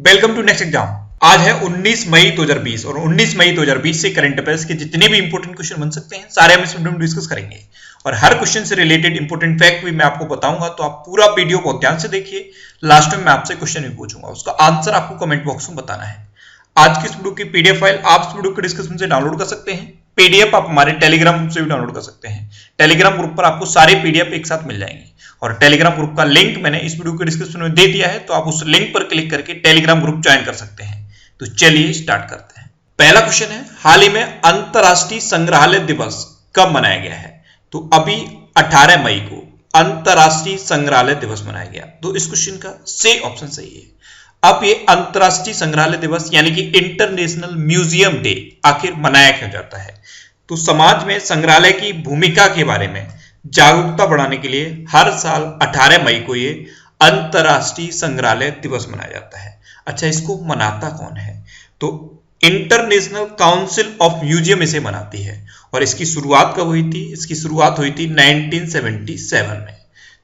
Welcome to next exam. आज है 19 मई 2020 और 19 मई 2020 से करंट अफेयर्स के जितने भी इंपोर्टेंट क्वेश्चन बन सकते हैं सारे हम इस वीडियो में डिस्कस करेंगे और हर क्वेश्चन से रिलेटेड इंपोर्टेंट फैक्ट भी मैं आपको बताऊंगा, तो आप पूरा वीडियो बहुत ध्यान से देखिए। लास्ट में मैं आपसे क्वेश्चन भी पूछूंगा, उसका आंसर आपको कमेंट बॉक्स में बताना है। आज की इस वीडियो की पीडीएफ फाइल आप इस वीडियो के डिस्क्रिप्शन से डाउनलोड कर सकते हैं। पीडीएफ आप हमारे टेलीग्राम ग्रुप से भी डाउनलोड कर सकते हैं। टेलीग्राम ग्रुप पर आपको सारे पीडीएफ एक साथ मिल जाएंगे और टेलीग्राम ग्रुप का लिंक मैंने इस वीडियो के डिस्क्रिप्शन में दे दिया है, तो आप उस लिंक पर क्लिक करके टेलीग्राम ग्रुप ज्वाइन कर सकते हैं। तो चलिए स्टार्ट करते हैं। पहला क्वेश्चन है, हाल ही में अंतरराष्ट्रीय संग्रहालय दिवस कब मनाया गया है? तो अभी 18 मई को अंतरराष्ट्रीय संग्रहालय दिवस मनाया गया। तो इस क्वेश्चन का सी ऑप्शन सही है। अब ये अंतरराष्ट्रीय संग्रहालय दिवस यानी कि इंटरनेशनल म्यूजियम डे आखिर मनाया क्यों जाता है? तो समाज में संग्रहालय की भूमिका के बारे में जागरूकता बढ़ाने के लिए हर साल 18 मई को ये अंतरराष्ट्रीय संग्रहालय दिवस मनाया जाता है। अच्छा, इसको मनाता कौन है? तो इंटरनेशनल काउंसिल ऑफ म्यूजियम इसे मनाती है और इसकी शुरुआत कब हुई थी? इसकी शुरुआत हुई थी 1977 में।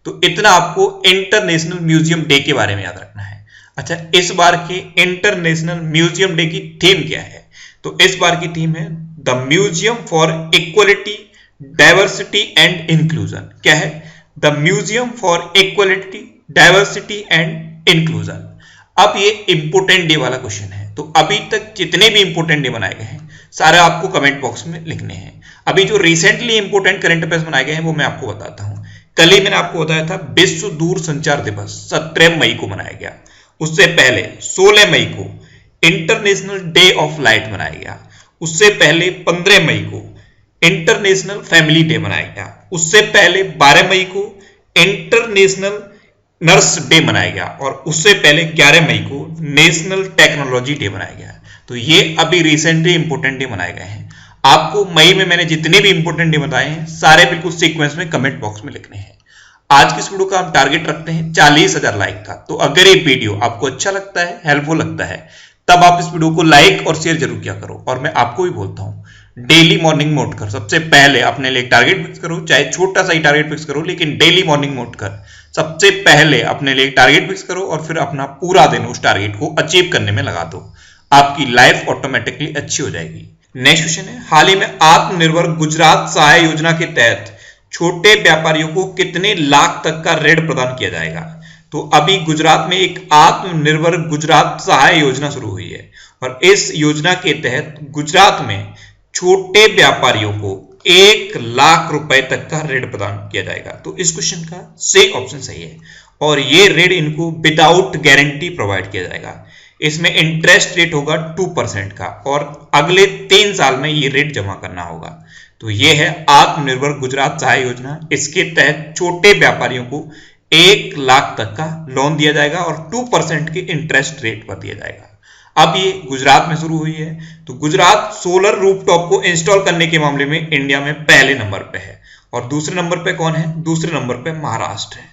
तो इतना आपको इंटरनेशनल म्यूजियम डे के बारे में याद रखना है। अच्छा, इस बार के इंटरनेशनल म्यूजियम डे की थीम क्या है? तो इस बार की थीम है the museum for equality, diversity and inclusion. क्या है? The museum for equality, diversity and inclusion. अब ये इंपोर्टेंट डे वाला क्वेश्चन है, तो अभी तक जितने भी इंपोर्टेंट डे बनाए गए हैं सारे आपको कमेंट बॉक्स में लिखने हैं। अभी जो रिसेंटली इंपोर्टेंट करंट अफेयर्स बनाए गए हैं वो मैं आपको बताता हूं। कल ही मैंने आपको बताया था विश्व दूर संचार दिवस 17 मई को मनाया गया। उससे पहले 16 मई को इंटरनेशनल डे ऑफ लाइट मनाया गया। उससे पहले 15 मई को इंटरनेशनल फैमिली डे मनाया गया। उससे पहले 12 मई को इंटरनेशनल नर्स डे मनाया गया और उससे पहले 11 मई को नेशनल टेक्नोलॉजी डे मनाया गया। तो ये अभी रिसेंटली इंपोर्टेंट डे मनाए गए हैं। आपको मई में मैंने जितने भी इंपोर्टेंट डे बताए हैं सारे बिल्कुल सीक्वेंस में कमेंट बॉक्स में लिखने हैं। आज की इस वीडियो का हम टारगेट रखते हैं 40,000 लाइक का। तो अगर ये वीडियो आपको अच्छा लगता है, हेल्पफुल लगता है, तब आप इस वीडियो को लाइक और शेयर जरूर किया करो। और मैं आपको भी बोलता हूं डेली मॉर्निंग मोड कर, सबसे पहले अपने लिए टारगेट फिक्स करो, चाहे छोटा सा ही टारगेट फिक्स करो, लेकिन डेली मॉर्निंग मोड कर सबसे पहले अपने लिए टारगेट फिक्स करो और फिर अपना पूरा दिन उस टारगेट को अचीव करने में लगा दो। आपकी लाइफ ऑटोमेटिकली अच्छी हो जाएगी। नेक्स्ट क्वेश्चन है, हाल ही में आत्मनिर्भर गुजरात सहाय योजना के तहत छोटे व्यापारियों को कितने लाख तक का ऋण प्रदान किया जाएगा? तो अभी गुजरात में एक आत्मनिर्भर गुजरात सहाय योजना शुरू हुई है और इस योजना के तहत गुजरात में छोटे व्यापारियों को 1 लाख रुपए तक का ऋण प्रदान किया जाएगा। तो इस क्वेश्चन का सही ऑप्शन सही है और ये ऋण इनको विदाउट गारंटी प्रोवाइड किया जाएगा। इसमें इंटरेस्ट रेट होगा 2% का और अगले 3 साल में ये रेट जमा करना होगा। तो ये है आत्मनिर्भर गुजरात सहाय योजना। इसके तहत छोटे व्यापारियों को 1 लाख तक का लोन दिया जाएगा और 2% के इंटरेस्ट रेट पर दिया जाएगा। अब ये गुजरात में शुरू हुई है। तो गुजरात सोलर रूफटॉप को इंस्टॉल करने के मामले में इंडिया में पहले नंबर पे है और दूसरे नंबर पे कौन है? दूसरे नंबर पे महाराष्ट्र है।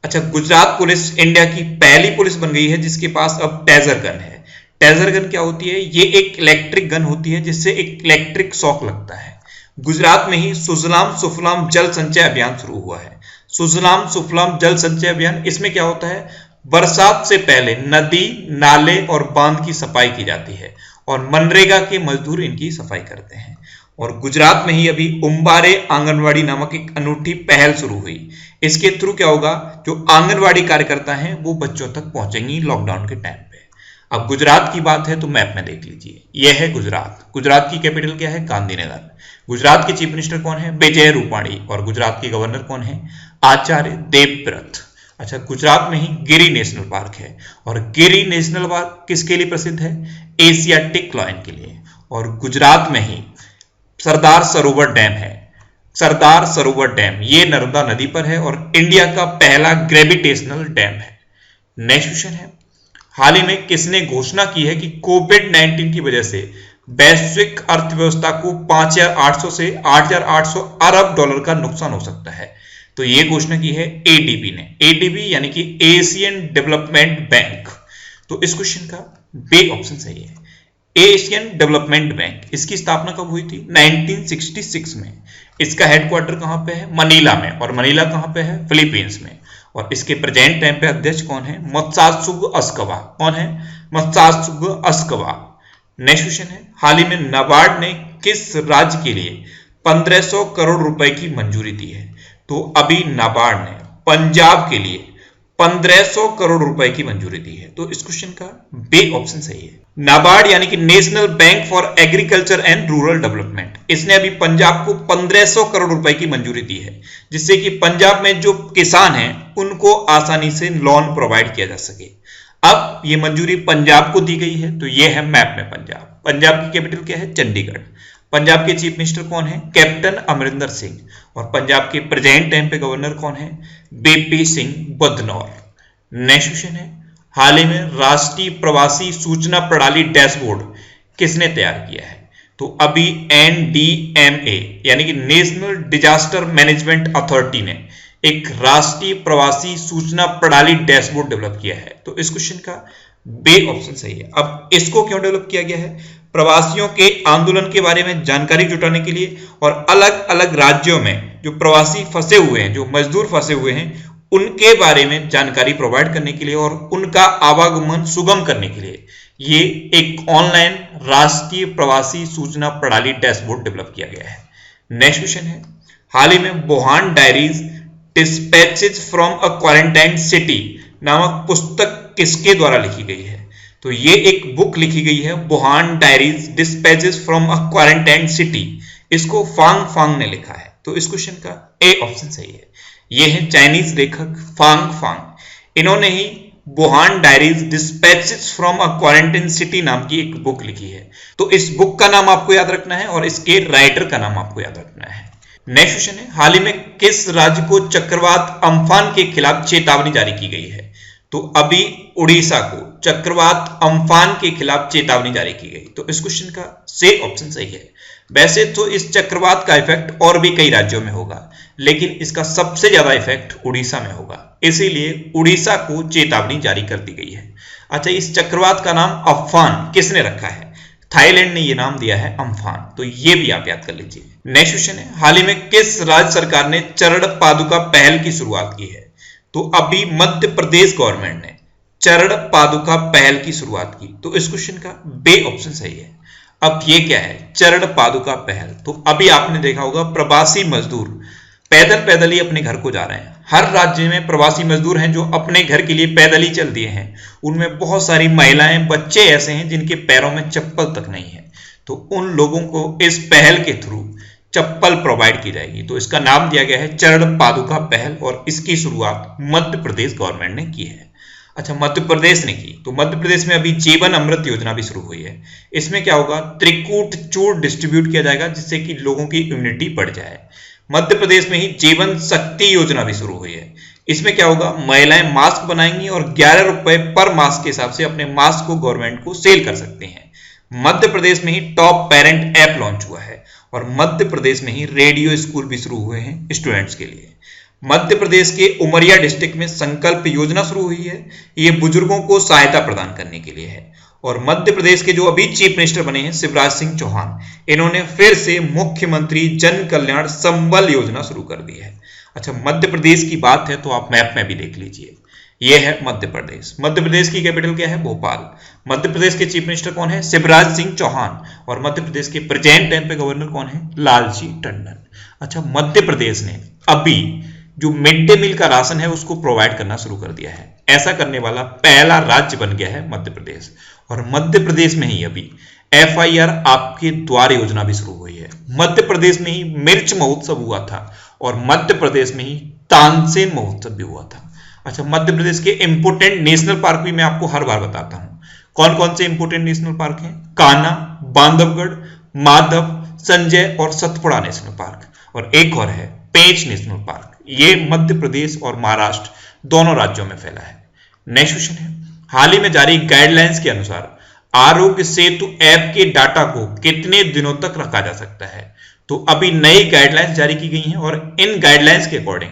अच्छा, गुजरात पुलिस इंडिया की पहली पुलिस बन गई है जिसके पास अब टेजर गन है। टेजर गन क्या होती है? ये एक इलेक्ट्रिक गन होती है जिससे एक इलेक्ट्रिक शॉक लगता है। गुजरात में ही सुजलाम सुफलाम जल संचय अभियान शुरू हुआ है। सुजलाम सुफलाम जल संचय अभियान, इसमें क्या होता है? बरसात से पहले नदी, नाले और बांध की सफाई की जाती है और मनरेगा के मजदूर इनकी सफाई करते हैं। और गुजरात में ही अभी उम्बारे आंगनवाड़ी नामक एक अनूठी पहल शुरू हुई। इसके थ्रू क्या होगा? जो आंगनवाड़ी कार्यकर्ता हैं वो बच्चों तक पहुंचेंगी लॉकडाउन के टाइम पे। अब गुजरात की बात है तो मैप में देख लीजिए, यह है गुजरात। गुजरात की कैपिटल क्या है? गांधीनगर। गुजरात के चीफ मिनिस्टर कौन है? विजय रूपाणी। और गुजरात के गवर्नर कौन है? आचार्य देवव्रत। अच्छा, गुजरात में ही गिरी नेशनल पार्क है और गिरी नेशनल पार्क किसके लिए प्रसिद्ध है? एशियाटिक लायन के लिए। और गुजरात में ही सरदार सरोवर डैम है। सरदार सरोवर डैम ये नर्मदा नदी पर है और इंडिया का पहला ग्रेविटेशनल डैम है। नेक्स्ट क्वेश्चन है, हाल ही में किसने घोषणा की है कि कोविड-19 की वजह से वैश्विक अर्थव्यवस्था को 5,800 से 8,800 अरब डॉलर का नुकसान हो सकता है? तो ये घोषणा की है एडीबी ने। एडीबी यानी कि एशियन डेवलपमेंट बैंक। तो इस क्वेश्चन का बी ऑप्शन सही है। एशियन डेवलपमेंट बैंक, इसकी स्थापना कब हुई थी? 1966 में। इसका हेडक्वार्टर कहां पे है? मनीला में। और मनीला कहां पे है? फिलीपींस में। और इसके प्रेजेंट टाइम पे अध्यक्ष कौन है? मत्सात्सुग अस्कवा। कौन है? मत्सात्सुग अस्कवा। नेक्स्ट क्वेश्चन है, हाल ही में नाबार्ड ने किस राज्य के लिए 1500 करोड़ रुपए की मंजूरी दी है? तो अभी नाबार्ड ने पंजाब के लिए 1500 करोड़ रुपए की मंजूरी दी है। तो इस क्वेश्चन का बी ऑप्शन सही है। नाबार्ड यानी कि national bank for agriculture and rural development, इसने अभी पंजाब को 1500 करोड़ रुपए की मंजूरी दी है, जिससे कि पंजाब में जो किसान हैं उनको आसानी से लोन प्रोवाइड किया जा सके। अब ये मंजूरी पंजाब को दी गई है, तो ये है मैप में पंजाब। पंजाब की कैपिटल क्या है? चंडीगढ़। पंजाब के चीफ मिनिस्टर कौन है? कैप्टन अमरिंदर सिंह। और पंजाब के प्रेजेंट टाइम पे गवर्नर कौन है? BP Singh Badnore. Next question है, हाल ही में राष्ट्रीय प्रवासी सूचना प्रणाली डैशबोर्ड किसने तैयार किया है? तो अभी NDMA यानी कि नेशनल डिजास्टर मैनेजमेंट अथॉरिटी ने एक राष्ट्रीय प्रवासी सूचना प्रणाली डैशबोर्ड डेवलप किया है। तो इस क्वेश्चन का बी ऑप्शन सही है। अब इसको क्यों डेवलप किया गया है? प्रवासियों के आंदोलन के बारे में जानकारी जुटाने के लिए और अलग अलग राज्यों में जो प्रवासी फंसे हुए हैं, जो मजदूर फंसे हुए हैं, उनके बारे में जानकारी प्रोवाइड करने के लिए और उनका आवागमन सुगम करने के लिए ये एक ऑनलाइन राष्ट्रीय प्रवासी सूचना प्रणाली डैशबोर्ड डेवलप किया गया है। नेक्स्ट क्वेश्चन है, हाल ही में Wuhan diaries dispatches from a quarantine city नामक पुस्तक किसके द्वारा लिखी गई है? तो ये एक बुक लिखी गई है, Wuhan diaries dispatches from a quarantine city. इसको फांग फांग ने लिखा है। तो इस क्वेश्चन का ए ऑप्शन सही है। ये है चाइनीज लेखक फांग फांग। इन्होंने ही Wuhan diaries dispatches from a quarantine city नाम की एक बुक लिखी है। तो इस बुक का नाम आपको याद रखना है और इसके राइटर का नाम आपको याद रखना है। नेक्स्ट क्वेश्चन है, हाल ही में किस राज्य को चक्रवात अम्फान के खिलाफ चेतावनी जारी की गई है? तो अभी उड़ीसा को चक्रवात अम्फान के खिलाफ चेतावनी जारी की गई। तो इस क्वेश्चन का सी ऑप्शन सही है। वैसे तो इस चक्रवात का इफेक्ट और भी कई राज्यों में होगा, लेकिन इसका सबसे ज्यादा इफेक्ट उड़ीसा में होगा, इसीलिए उड़ीसा को चेतावनी जारी कर दी गई है। अच्छा, इस चक्रवात का नाम अम्फान किसने रखा है? थाईलैंड ने यह नाम दिया है अम्फान। तो ये भी आप याद कर लीजिए। नेक्स्ट क्वेश्चन है, हाल ही में किस राज्य सरकार ने चरण पादुका पहल की शुरुआत की है? तो अभी मध्य प्रदेश गवर्नमेंट ने चरण पादुका पहल की शुरुआत की। तो इस क्वेश्चन का बी ऑप्शन सही है। अब ये क्या है चरण पादुका पहल? तो अभी आपने देखा होगा प्रवासी मजदूर पैदल पैदल ही अपने घर को जा रहे हैं। हर राज्य में प्रवासी मजदूर हैं जो अपने घर के लिए पैदल ही चल दिए हैं। उनमें बहुत सारी महिलाएं, बच्चे ऐसे हैं जिनके पैरों में चप्पल तक नहीं है। तो उन लोगों को इस पहल के थ्रू चप्पल प्रोवाइड की जाएगी। तो इसका नाम दिया गया है चरण पादुका पहल और इसकी शुरुआत मध्य प्रदेश गवर्नमेंट ने की है। अच्छा, मध्य प्रदेश ने की तो मध्य प्रदेश में अभी जीवन अमृत योजना भी शुरू हुई है। इसमें क्या होगा? त्रिकूट चूर्ण डिस्ट्रीब्यूट किया जाएगा जिससे कि लोगों की इम्यूनिटी बढ़ जाए। मध्य प्रदेश में ही जीवन शक्ति योजना भी शुरू हुई है। इसमें क्या होगा? महिलाएं मास्क बनाएंगी और 11 रुपए पर मास्क के हिसाब से अपने मास्क को गवर्नमेंट को सेल कर सकते हैं। मध्य प्रदेश में ही टॉप पेरेंट ऐप लॉन्च हुआ है और मध्य प्रदेश में ही रेडियो स्कूल भी शुरू हुए हैं स्टूडेंट्स के लिए। मध्य प्रदेश के उमरिया डिस्ट्रिक्ट में संकल्प योजना शुरू हुई है। ये बुजुर्गों को सहायता प्रदान करने के लिए है। और मध्य प्रदेश के जो अभी चीफ मिनिस्टर बने हैं शिवराज सिंह चौहान, इन्होंने फिर से मुख्यमंत्री जन कल्याण संबल योजना शुरू कर दी है। अच्छा, मध्य प्रदेश की बात है तो आप मैप में भी देख लीजिए। यह है मध्य प्रदेश। मध्य प्रदेश की कैपिटल क्या है? भोपाल। मध्य प्रदेश के चीफ मिनिस्टर कौन है? शिवराज सिंह चौहान। और मध्य प्रदेश के प्रेजेंट टाइम पे गवर्नर कौन है? लालजी टंडन। अच्छा, मध्य प्रदेश ने अभी जो मिड डे मील का राशन है उसको प्रोवाइड करना शुरू कर दिया है। ऐसा करने वाला पहला राज्य बन गया है मध्य प्रदेश। और मध्य प्रदेश में ही अभी FIR आपके द्वार योजना भी शुरू हुई है। मध्य प्रदेश में ही मिर्च महोत्सव हुआ था और मध्य प्रदेश में ही तानसेन महोत्सव भी हुआ था। अच्छा, मध्य प्रदेश के इंपोर्टेंट नेशनल पार्क भी मैं आपको हर बार बताता हूं। कौन कौन से इंपोर्टेंट नेशनल पार्क हैं? कान्हा, बांधवगढ़, माधव, संजय और सतपुड़ा नेशनल पार्क। और एक और है पेंच नेशनल पार्क। ये मध्य प्रदेश और महाराष्ट्र दोनों राज्यों में फैला है। नेक्स्ट क्वेश्चन है, हाल ही में जारी गाइडलाइंस के अनुसार आरोग्य सेतु ऐप के डाटा को कितने दिनों तक रखा जा सकता है? तो अभी नई गाइडलाइंस जारी की गई हैं और इन गाइडलाइंस के अकॉर्डिंग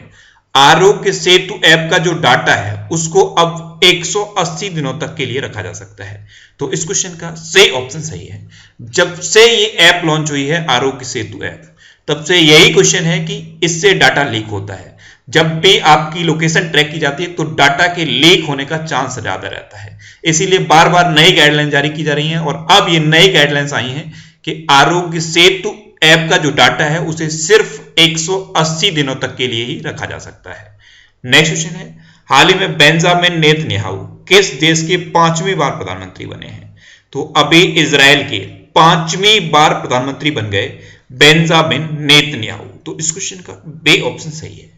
आरोग्य सेतु ऐप का जो डाटा है उसको अब 180 दिनों तक के लिए रखा जा सकता है। तो इस क्वेश्चन का सही ऑप्शन सही है। जब से ये ऐप लॉन्च हुई है आरोग्य सेतु ऐप, तब से यही क्वेश्चन है कि इससे डाटा लीक होता है। जब भी आपकी लोकेशन ट्रैक की जाती है तो डाटा के लीक होने का चांस ज्यादा रहता है, इसीलिए बार बार नई गाइडलाइन जारी की जा रही हैं। और अब ये नई गाइडलाइंस आई हैं कि आरोग्य सेतु ऐप का जो डाटा है उसे सिर्फ 180 दिनों तक के लिए ही रखा जा सकता है। नेक्स्ट क्वेश्चन है, हाल ही में बेंजामिन नेतन्याहू किस देश के 5वीं बार प्रधानमंत्री बने हैं? तो अभी इजराइल के 5वीं बार प्रधानमंत्री बन गए बेंजामिन नेतन्याहू। तो इस क्वेश्चन का बे ऑप्शन सही है।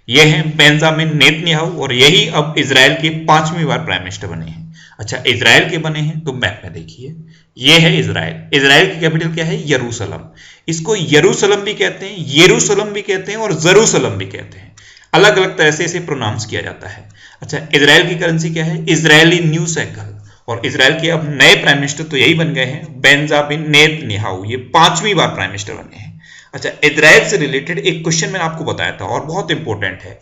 यह है बेंजामिन नेतन्याहू और यही अब इजराइल के 5वीं बार प्राइम मिनिस्टर बने हैं। अच्छा, इजराइल के बने हैं तो मैप में देखिए, यह है इजराइल। इजराइल की कैपिटल क्या है? यरूशलम। इसको यरूशलम भी कहते हैं, यरूशलम भी कहते हैं और जरूसलम भी कहते हैं, अलग अलग तरह से इसे प्रोनाउंस किया जाता है। अच्छा, इजराइल की करेंसी क्या है? Israeli new cycle. और इजराइल के अब नए प्राइम मिनिस्टर तो यही बन गए हैं बेंजामिन नेतन्याहू, ये 5वीं बार प्राइम मिनिस्टर बने हैं। अच्छा, इजराइल से रिलेटेड एक क्वेश्चन मैंने आपको बताया था और बहुत इंपॉर्टेंट है।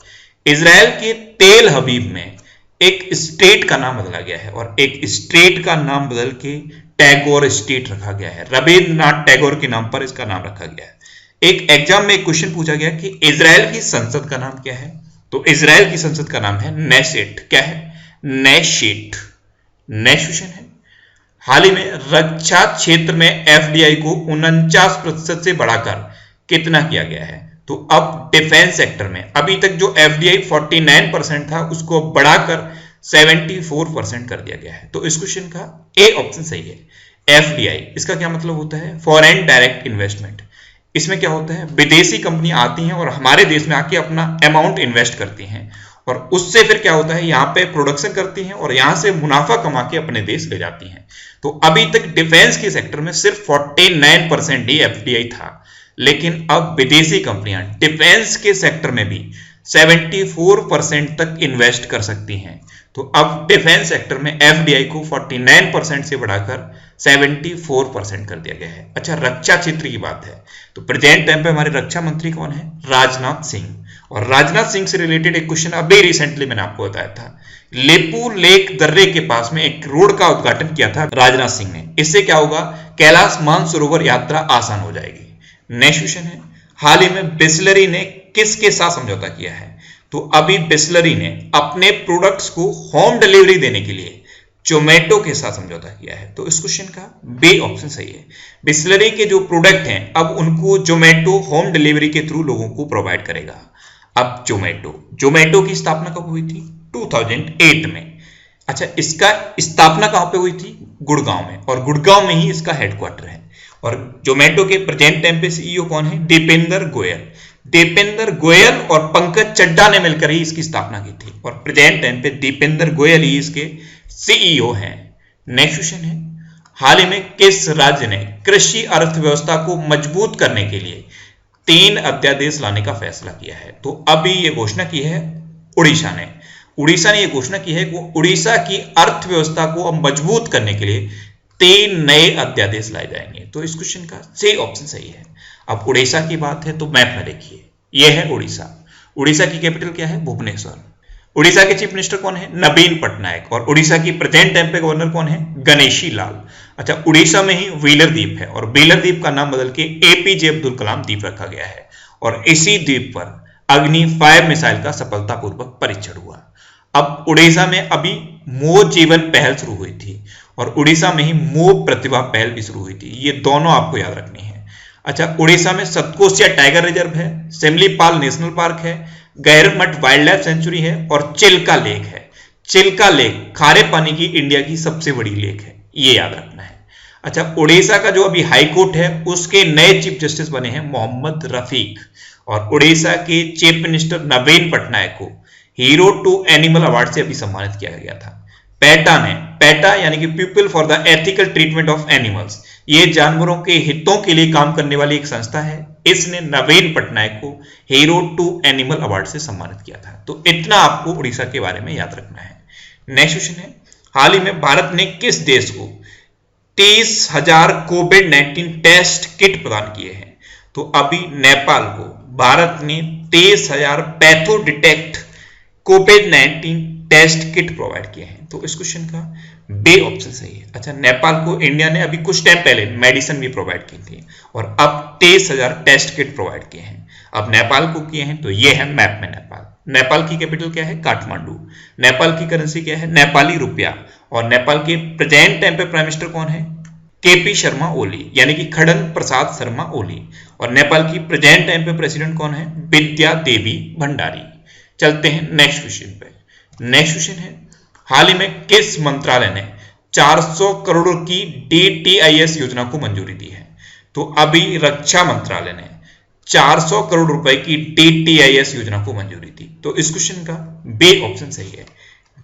इजराइल के तेल हबीब में एक स्टेट का नाम बदला गया है और एक स्टेट का नाम बदल के टैगोर स्टेट रखा गया है। रविंद्रनाथ टैगोर के नाम पर इसका नाम रखा गया है। एक एग्जाम में एक क्वेश्चन पूछा गया कि इजराइल की संसद का नाम क्या है? तो इजराइल की संसद का नाम है नेशेट। क्या है? नेशेट। नेक्स्ट क्वेश्चन है, हाल ही में रक्षा क्षेत्र में एफडीआई को 49% से बढ़ाकर कितना किया गया है? तो अब डिफेंस सेक्टर में अभी तक जो एफडीआई 49% था उसको बढ़ाकर 74% कर दिया गया है। तो इस क्वेश्चन का ए ऑप्शन सही है। एफडीआई इसका क्या मतलब होता है? Foreign direct investment. इसमें क्या होता है? विदेशी कंपनियां आती हैं और हमारे देश में आके अपना अमाउंट इन्वेस्ट करती हैं और उससे फिर क्या होता है, यहाँ पे प्रोडक्शन करती हैं और यहां से मुनाफा कमा के अपने देश ले जाती हैं। तो अभी तक डिफेंस के सेक्टर में सिर्फ 49% ही एफडीआई था, लेकिन अब विदेशी कंपनियां डिफेंस के सेक्टर में भी 74% तक इन्वेस्ट कर सकती हैं। तो अब डिफेंस सेक्टर में एफडीआई को 49% से बढ़ाकर 74% कर दिया गया है। अच्छा, रक्षा क्षेत्र की बात है तो प्रेजेंट टाइम पे हमारे रक्षा मंत्री कौन है? राजनाथ सिंह। और राजनाथ सिंह से रिलेटेड एक क्वेश्चन अभी रिसेंटली मैंने आपको बताया था। लेपू लेक दर्रे के पास में एक रोड का उद्घाटन किया था राजनाथ सिंह ने। इससे क्या होगा? कैलाश मानसरोवर यात्रा आसान हो जाएगी। नेक्स्ट क्वेश्चन है, हाल ही में बिस्लरी ने किसके साथ समझौता किया है? तो अभी बिस्लरी ने अपने प्रोडक्ट्स को होम डिलीवरी देने के लिए जोमेटो के साथ समझौता किया है। तो इस क्वेश्चन का बी ऑप्शन सही है। बिस्लरी के जो प्रोडक्ट हैं अब उनको जोमेटो होम डिलीवरी के थ्रू लोगों को प्रोवाइड करेगा। अब जोमेटो की स्थापना कब हुई थी? 2008 में। अच्छा, इसका स्थापना कहां पे हुई थी? गुड़गांव में, और गुड़गांव में ही इसका हेडक्वार्टर है। और जोमेटो के प्रेजेंट टाइम पे सीईओ कौन है? दीपेंद्र गोयल। दीपेंद्र गोयल और पंकज चड्ढा ने मिलकर ही इसकी स्थापना की थी और प्रेजेंट टाइम पे दीपेंद्र गोयल ही इसके सीईओ हैं। नेक्स्ट क्वेश्चन है, हाल ही में किस राज्य ने कृषि अर्थव्यवस्था को मजबूत करने के लिए 3 अध्यादेश लाने का फैसला किया है? तो अभी ये घोषणा की है उड़ीसा ने। उड़ीसा ने यह घोषणा की है कि उड़ीसा की अर्थव्यवस्था को मजबूत करने के लिए 3 नए अध्यादेश लाए जाएंगे। तो इस क्वेश्चन का सही ऑप्शन सही है। अब उड़ीसा की बात है तो मैप में देखिए, यह है उड़ीसा। उड़ीसा की कैपिटल क्या है? भुवनेश्वर। उड़ीसा के चीफ मिनिस्टर कौन है? नवीन पटनायक। और उड़ीसा की प्रेजेंट टाइम पे गवर्नर कौन है? गणेशी लाल। अच्छा, उड़ीसा में ही व्हीलर द्वीप है और व्हीलर द्वीप का नाम बदल के एपीजे अब्दुल कलाम द्वीप रखा गया है और इसी द्वीप पर अग्नि 5 मिसाइल का सफलतापूर्वक परीक्षण हुआ। अब उड़ीसा में अभी मो जीवन पहल शुरू हुई थी और उड़ीसा में ही मो प्रतिभा पहल भी शुरू हुई थी। ये दोनों आपको याद रखनी है। अच्छा, उड़ीसा में सतकोसिया टाइगर रिजर्व है, सिमलीपाल नेशनल पार्क है, गैरमठ वाइल्ड लाइफ सेंचुरी है और चिल्का लेक है। चिल्का लेक खारे पानी की इंडिया की सबसे बड़ी लेक है, ये याद रखना है। अच्छा, उड़ीसा का जो अभी हाई कोर्ट है उसके नए चीफ जस्टिस बने हैं मोहम्मद रफीक और उड़ीसा के चीफ मिनिस्टर नवीन पटनायक को हीरो टू एनिमल अवार्ड से अभी सम्मानित किया गया था। पैटा यानी कि people for the ethical treatment of animals, ये जानवरों के हितों के लिए काम करने वाली एक संस्था है। इसने नवीन पटनायक को हीरो टू एनिमल अवार्ड से सम्मानित किया था। तो इतना आपको उड़ीसा के बारे में याद रखना है। नेक्स्ट क्वेश्चन है, हाल ही में भारत ने किस देश को 30,000 कोविड-19 टेस्ट किट प्रदान किए हैं? तो अभी नेपाल को भारत ने 23,000 पैथो डिटेक्ट कोविड-19 टेस्ट किट प्रोवाइड किए हैं। तो इस क्वेश्चन का बे ऑप्शन सही है। अच्छा, नेपाल को इंडिया ने अभी कुछ टाइम पहले मेडिसिन भी प्रोवाइड की थी और अब 23,000 टेस्ट किट प्रोवाइड किए हैं। अब नेपाल को किए हैं तो ये है मैप में नेपाल। नेपाल की कैपिटल क्या है? काठमांडू। नेपाल की करेंसी क्या है? नेपाली रुपया। और नेपाल के प्रेजेंट टाइम पे प्राइम मिनिस्टर कौन है? केपी शर्मा ओली, यानी कि खड़ंग प्रसाद शर्मा ओली। और नेपाल की प्रेजेंट टाइम पे प्रेसिडेंट कौन है? विद्या देवी भंडारी। चलते हैं नेक्स्ट क्वेश्चन पे। नेक्स्ट क्वेश्चन है, हाल ही में किस मंत्रालय ने 400 करोड़ की DTIS योजना को मंजूरी दी है? तो अभी रक्षा मंत्रालय ने 400 करोड़ रुपए की DTIS योजना को मंजूरी दी। तो इस क्वेश्चन का बी ऑप्शन सही है।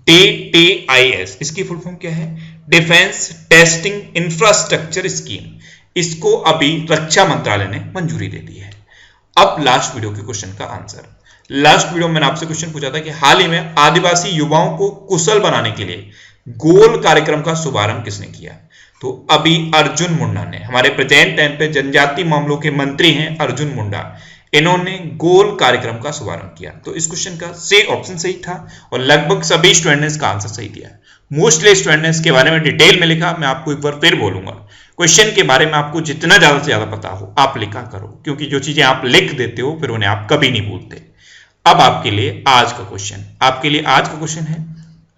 DTIS इसकी फुल फॉर्म क्या है? Defence testing infrastructure scheme. इसको अभी रक्षा मंत्रालय ने मंजूरी दे दी है। अब लास्ट वीडियो के क्वेश्चन का आंसर। लास्ट वीडियो में मैंने आपसे क्वेश्चन पूछा था कि हाल ही में आदिवासी युवाओं को कुशल बनाने के लिए गोल कार्यक्रम का शुभारंभ किसने किया? तो अभी अर्जुन मुंडा ने, हमारे प्रेजेंट टाइम पे जनजातीय मामलों के मंत्री हैं अर्जुन मुंडा, इन्होंने गोल कार्यक्रम का शुभारंभ किया। तो इस क्वेश्चन का सी ऑप्शन सही था और लगभग सभी स्टूडेंट ने इसका आंसर सही दिया। मोस्टली स्टूडेंट ने इसके बारे में डिटेल में लिखा। मैं आपको एक बार फिर बोलूंगा, क्वेश्चन के बारे में आपको जितना ज्यादा से ज्यादा पता हो आप लिखा करो, क्योंकि जो चीजें आप लिख देते हो फिर उन्हें आप कभी नहीं भूलते। अब आपके लिए आज का क्वेश्चन है,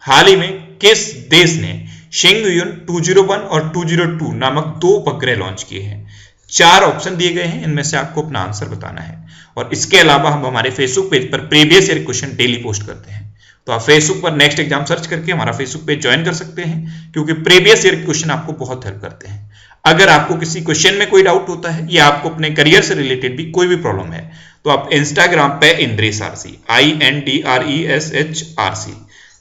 हाल ही में किस देश ने शेंगयुन 201 और 202 नामक 2 उपग्रह लॉन्च किए हैं? 4 ऑप्शन दिए गए हैं, इनमें से आपको अपना आंसर बताना है। और इसके अलावा हम हमारे फेसबुक पेज पर previous year question daily post करते हैं, तो आप फेसबुक पर नेक्स्ट एग्जाम सर्च करके हमारा फेसबुक पेज ज्वाइन कर सकते हैं, क्योंकि प्रीवियस ईयर क्वेश्चन आपको बहुत हेल्प करते हैं। अगर आपको किसी क्वेश्चन में कोई डाउट होता है या आपको अपने करियर से रिलेटेड भी कोई भी प्रॉब्लम है, तो आप इंस्टाग्राम पे इंद्रेश आरसी INDRESHRC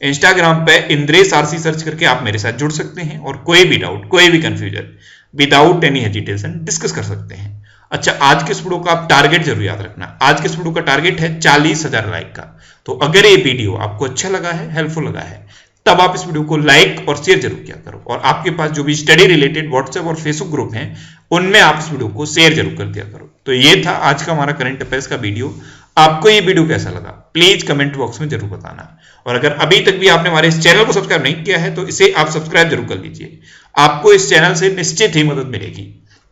इंस्टाग्राम पे इंद्रेश आरसी सर्च करके आप मेरे साथ जुड़ सकते हैं और कोई भी डाउट, कोई भी confusion without any hesitation discuss कर सकते हैं। अच्छा, आज के इस वीडियो का आप टारगेट जरूर याद रखना। आज के इस वीडियो का टारगेट है 40,000 लाइक का। तो अगर ये वीडियो आपको अच्छा लगा है, हेल्पफुल लगा है, तब आप इस वीडियो को लाइक और शेयर जरूर किया करो। और आपके पास जो भी स्टडी रिलेटेड व्हाट्सएप और फेसबुक ग्रुप हैं, उनमें आप इस वीडियो को शेयर जरूर कर दिया करो। तो ये था आज का हमारा करंट अफेयर्स का वीडियो। आपको ये वीडियो कैसा लगा प्लीज कमेंट बॉक्स में जरूर बताना। और अगर अभी तक भी आपने हमारे इस चैनल को सब्सक्राइब नहीं किया है तो इसे आप सब्सक्राइब जरूर कर लीजिए। आपको इस चैनल से निश्चित ही मदद मिलेगी।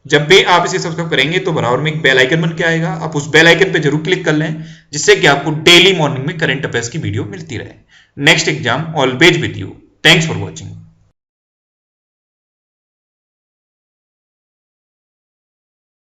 जब भी आप इसे सब्सक्राइब करेंगे तो बराबर में एक बेल आइकन बन के आएगा, आप उस बेल आइकन पे जरूर क्लिक कर लें, जिससे कि आपको डेली मॉर्निंग में करंट अफेयर्स की वीडियो मिलती रहे। Next exam always with you. Thanks for watching.